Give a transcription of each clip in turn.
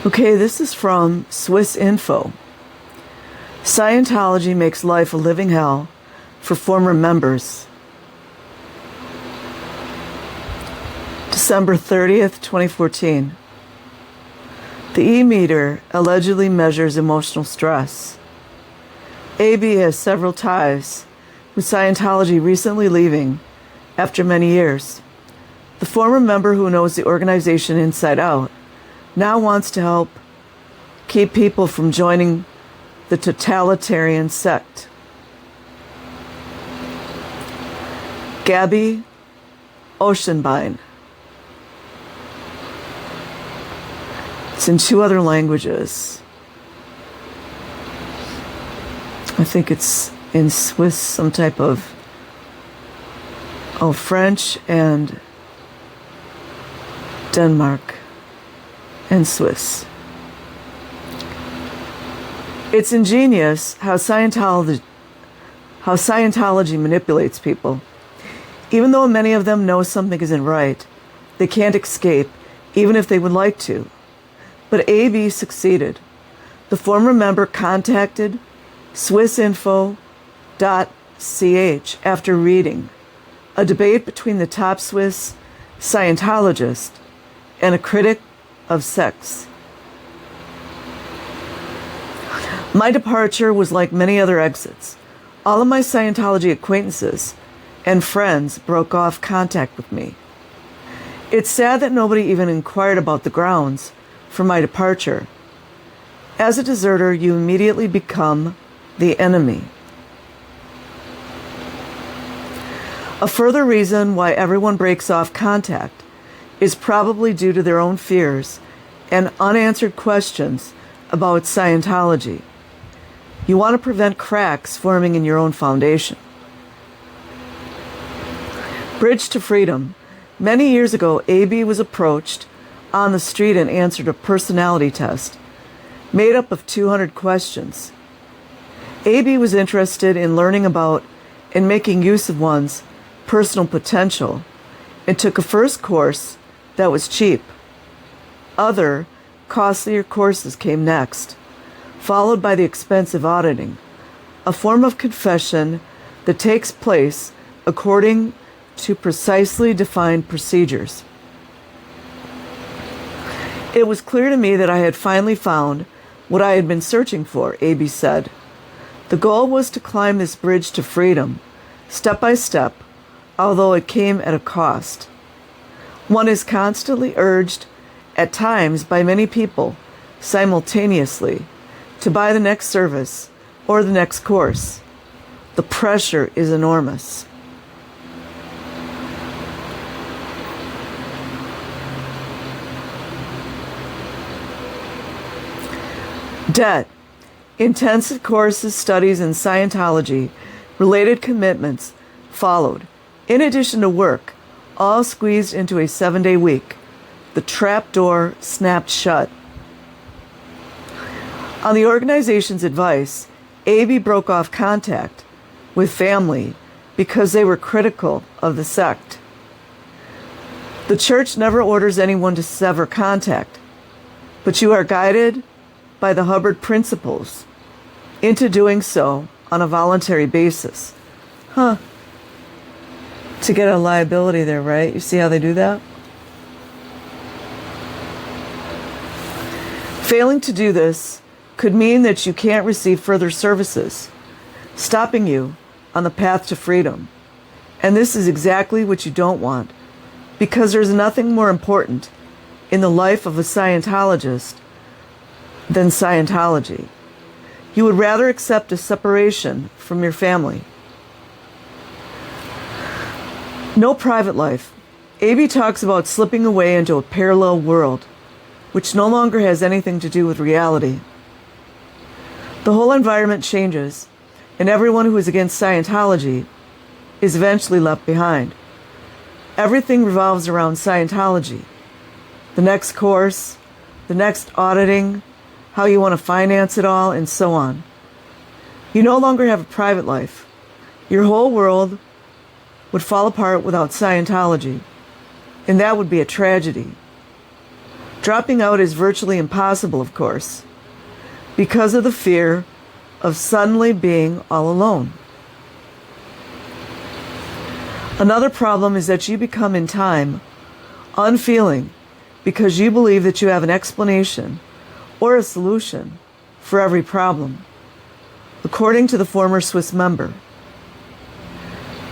Okay, this is from Swiss Info. Scientology makes life a living hell for former members. December 30th, 2014. The E-meter allegedly measures emotional stress. AB has several ties, with Scientology recently leaving after many years. The former member who knows the organization inside out now wants to help keep people from joining the totalitarian sect. Gabby Oceanbine. It's in 2 other languages. I think it's in Swiss, some type of French and Denmark and Swiss. It's ingenious how Scientology manipulates people. Even though many of them know something isn't right, they can't escape, even if they would like to. But AB succeeded. The former member contacted swissinfo.ch after reading a debate between the top Swiss Scientologist and a critic of sex. My departure was like many other exits. All of my Scientology acquaintances and friends broke off contact with me. It's sad that nobody even inquired about the grounds for my departure. As a deserter, you immediately become the enemy. A further reason why everyone breaks off contact is probably due to their own fears and unanswered questions about Scientology. You want to prevent cracks forming in your own foundation. Bridge to Freedom. Many years ago, AB was approached on the street and answered a personality test made up of 200 questions. AB was interested in learning about and making use of one's personal potential and took a first course that was cheap. Other, costlier courses came next, followed by the expensive auditing, a form of confession that takes place according to precisely defined procedures. It was clear to me that I had finally found what I had been searching for, AB said. The goal was to climb this bridge to freedom, step by step, although it came at a cost. One is constantly urged, at times by many people, simultaneously, to buy the next service or the next course. The pressure is enormous. Debt. Intensive courses, studies in Scientology, related commitments followed. In addition to work, all squeezed into a 7-day week. The trap door snapped shut. On the organization's advice, AB broke off contact with family because they were critical of the sect. The church never orders anyone to sever contact, but you are guided by the Hubbard principles into doing so on a voluntary basis. To get a liability there, right? You see how they do that? Failing to do this could mean that you can't receive further services, stopping you on the path to freedom. And this is exactly what you don't want, because there's nothing more important in the life of a Scientologist than Scientology. You would rather accept a separation from your family. No private life. AB talks about slipping away into a parallel world, which no longer has anything to do with reality. The whole environment changes, and everyone who is against Scientology is eventually left behind. Everything revolves around Scientology. The next course, the next auditing, how you want to finance it all, and so on. You no longer have a private life. Your whole world would fall apart without Scientology, and that would be a tragedy. Dropping out is virtually impossible, of course, because of the fear of suddenly being all alone. Another problem is that you become in time unfeeling because you believe that you have an explanation or a solution for every problem, according to the former Swiss member.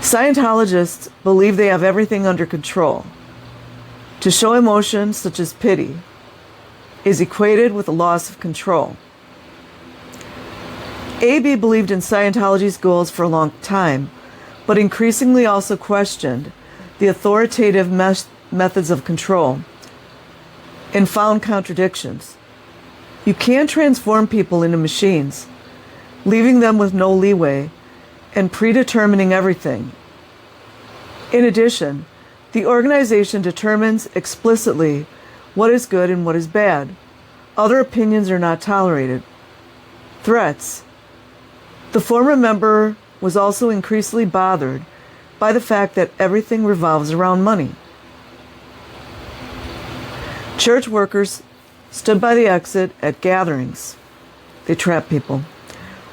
Scientologists believe they have everything under control. To show emotions such as pity is equated with a loss of control. AB believed in Scientology's goals for a long time, but increasingly also questioned the authoritative methods of control and found contradictions. You can't transform people into machines, leaving them with no leeway and predetermining everything. In addition, the organization determines explicitly what is good and what is bad. Other opinions are not tolerated. Threats. The former member was also increasingly bothered by the fact that everything revolves around money. Church workers stood by the exit at gatherings. They trap people,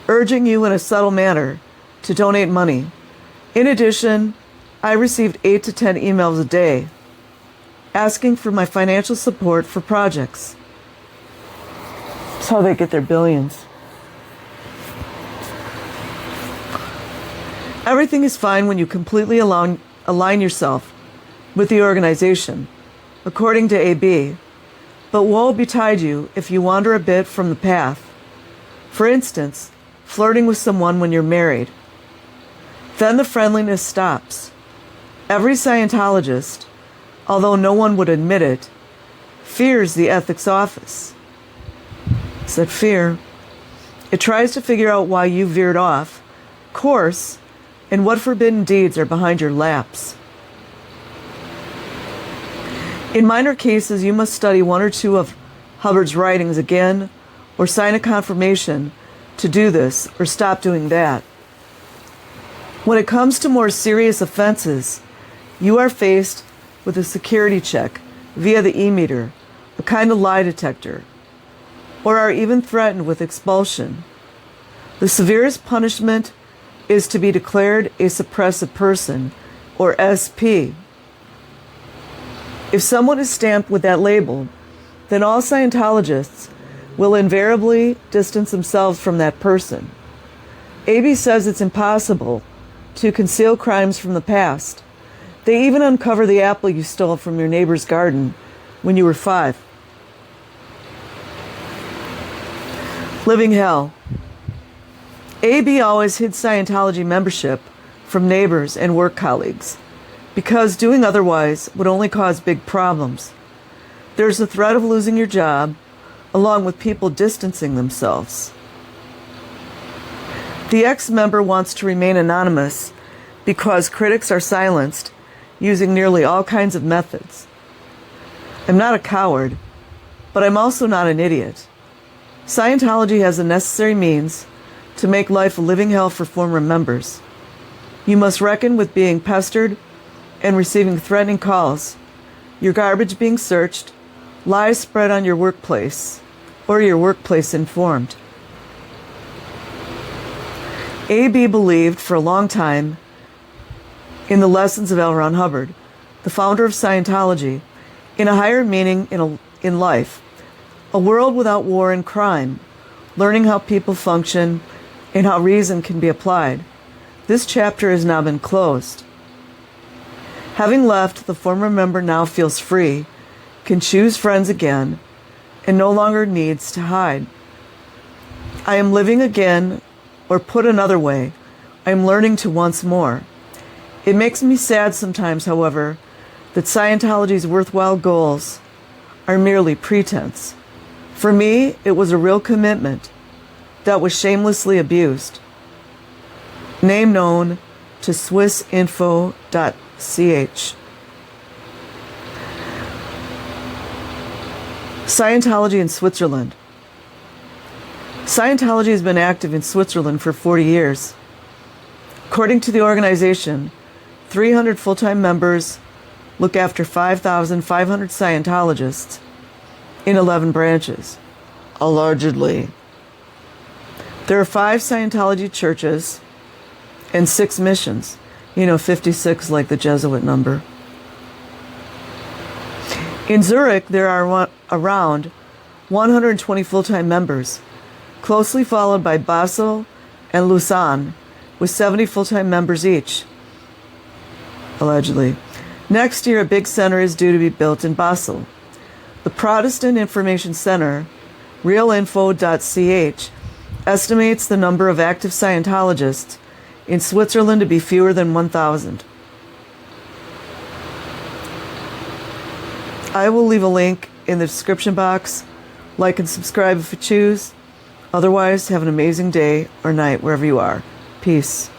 urging you in a subtle manner to donate money. In addition, I received 8 to 10 emails a day asking for my financial support for projects. That's how they get their billions. Everything is fine when you completely align yourself with the organization, according to AB, but woe betide you if you wander a bit from the path. For instance, flirting with someone when you're married. Then the friendliness stops. Every Scientologist, although no one would admit it, fears the ethics office. It's that fear. It tries to figure out why you veered off course and what forbidden deeds are behind your lapse. In minor cases, you must study 1 or 2 of Hubbard's writings again or sign a confirmation to do this or stop doing that. When it comes to more serious offenses, you are faced with a security check via the e-meter, a kind of lie detector, or are even threatened with expulsion. The severest punishment is to be declared a suppressive person, or SP. If someone is stamped with that label, then all Scientologists will invariably distance themselves from that person. AB says it's impossible to conceal crimes from the past. They even uncover the apple you stole from your neighbor's garden when you were 5. Living hell. AB always hid Scientology membership from neighbors and work colleagues because doing otherwise would only cause big problems. There's the threat of losing your job, along with people distancing themselves. The ex-member wants to remain anonymous because critics are silenced using nearly all kinds of methods. I'm not a coward, but I'm also not an idiot. Scientology has the necessary means to make life a living hell for former members. You must reckon with being pestered and receiving threatening calls, your garbage being searched, lies spread on your workplace, or your workplace informed. AB believed for a long time in the lessons of L. Ron Hubbard, the founder of Scientology, in a higher meaning in life, a world without war and crime, learning how people function and how reason can be applied. This chapter has now been closed. Having left, the former member now feels free, can choose friends again, and no longer needs to hide. I am living again, or put another way, I am learning to once more. It makes me sad sometimes, however, that Scientology's worthwhile goals are merely pretense. For me, it was a real commitment that was shamelessly abused. Name known to swissinfo.ch. Scientology in Switzerland. Scientology has been active in Switzerland for 40 years. According to the organization, 300 full-time members look after 5,500 Scientologists. in 11 branches, allegedly. There are 5 Scientology churches and 6 missions. 56 like the Jesuit number. In Zurich, there are around 120 full-time members, closely followed by Basel and Lausanne, with 70 full-time members each, allegedly. Next year, a big center is due to be built in Basel. The Protestant Information Center, realinfo.ch, estimates the number of active Scientologists in Switzerland to be fewer than 1,000. I will leave a link in the description box. Like and subscribe if you choose. Otherwise, have an amazing day or night wherever you are. Peace.